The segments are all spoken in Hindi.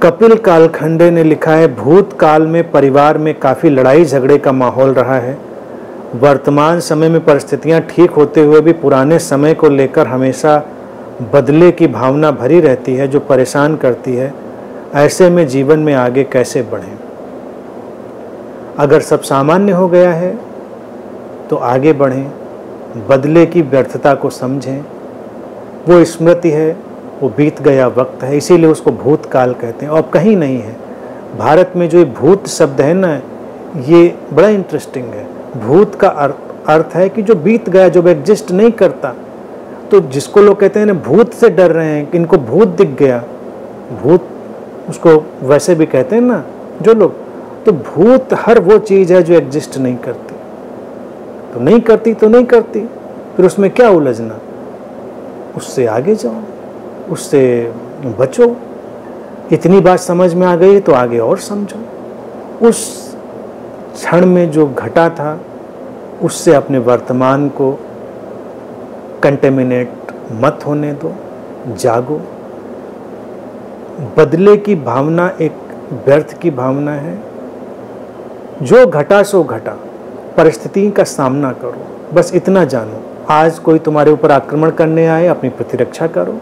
कपिल कालखंडे ने लिखा है, भूतकाल में परिवार में काफ़ी लड़ाई झगड़े का माहौल रहा है। वर्तमान समय में परिस्थितियां ठीक होते हुए भी पुराने समय को लेकर हमेशा बदले की भावना भरी रहती है, जो परेशान करती है। ऐसे में जीवन में आगे कैसे बढ़ें? अगर सब सामान्य हो गया है तो आगे बढ़ें, बदले की व्यर्थता को समझें। वो स्मृति है, वो बीत गया वक्त है, इसीलिए उसको भूतकाल कहते हैं और कहीं नहीं है। भारत में जो ये भूत शब्द है ना, ये बड़ा इंटरेस्टिंग है। भूत का अर्थ है कि जो बीत गया, जो एग्जिस्ट नहीं करता। तो जिसको लोग कहते हैं ना भूत से डर रहे हैं, कि इनको भूत दिख गया, भूत उसको वैसे भी कहते हैं ना जो लोग, तो भूत हर वो चीज़ है जो एग्जिस्ट नहीं करती। तो नहीं करती तो नहीं करती, फिर उसमें क्या उलझना? उससे आगे जाओ, उससे बचो। इतनी बात समझ में आ गई तो आगे और समझो। उस क्षण में जो घटा था उससे अपने वर्तमान को कंटेमिनेट मत होने दो, जागो। बदले की भावना एक व्यर्थ की भावना है। जो घटा सो घटा, परिस्थिति का सामना करो, बस इतना जानो। आज कोई तुम्हारे ऊपर आक्रमण करने आए, अपनी प्रतिरक्षा करो।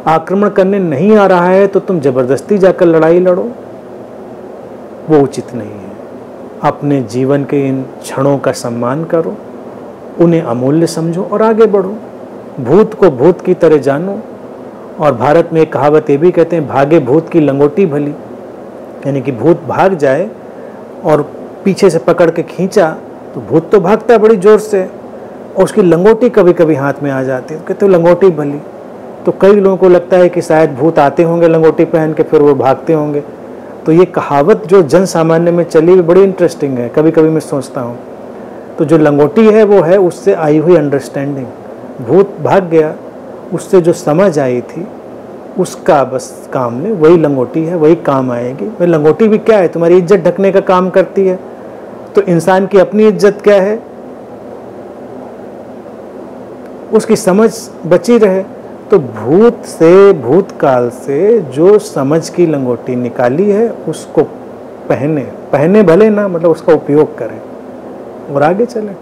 आक्रमण करने नहीं आ रहा है तो तुम जबरदस्ती जाकर लड़ाई लड़ो, वो उचित नहीं है। अपने जीवन के इन क्षणों का सम्मान करो, उन्हें अमूल्य समझो और आगे बढ़ो। भूत को भूत की तरह जानो। और भारत में एक कहावत ये भी कहते हैं, भागे भूत की लंगोटी भली। यानी कि भूत भाग जाए और पीछे से पकड़ के खींचा तो भूत तो भागता है बड़ी जोर से, और उसकी लंगोटी कभी कभी हाथ में आ जाती है, तो कहते हो लंगोटी भली। तो कई लोगों को लगता है कि शायद भूत आते होंगे लंगोटी पहन के, फिर वो भागते होंगे। तो ये कहावत जो जन सामान्य में चली हुई बड़ी इंटरेस्टिंग है, कभी कभी मैं सोचता हूँ। तो जो लंगोटी है वो है उससे आई हुई अंडरस्टैंडिंग। भूत भाग गया, उससे जो समझ आई थी उसका बस काम में वही लंगोटी है, वही काम आएगी। भाई लंगोटी भी क्या है, तुम्हारी इज्जत ढकने का काम करती है। तो इंसान की अपनी इज्जत क्या है, उसकी समझ बची रहे। तो भूत से, भूतकाल से जो समझ की लंगोटी निकाली है उसको पहने भले ना, मतलब उसका उपयोग करें और आगे चलें।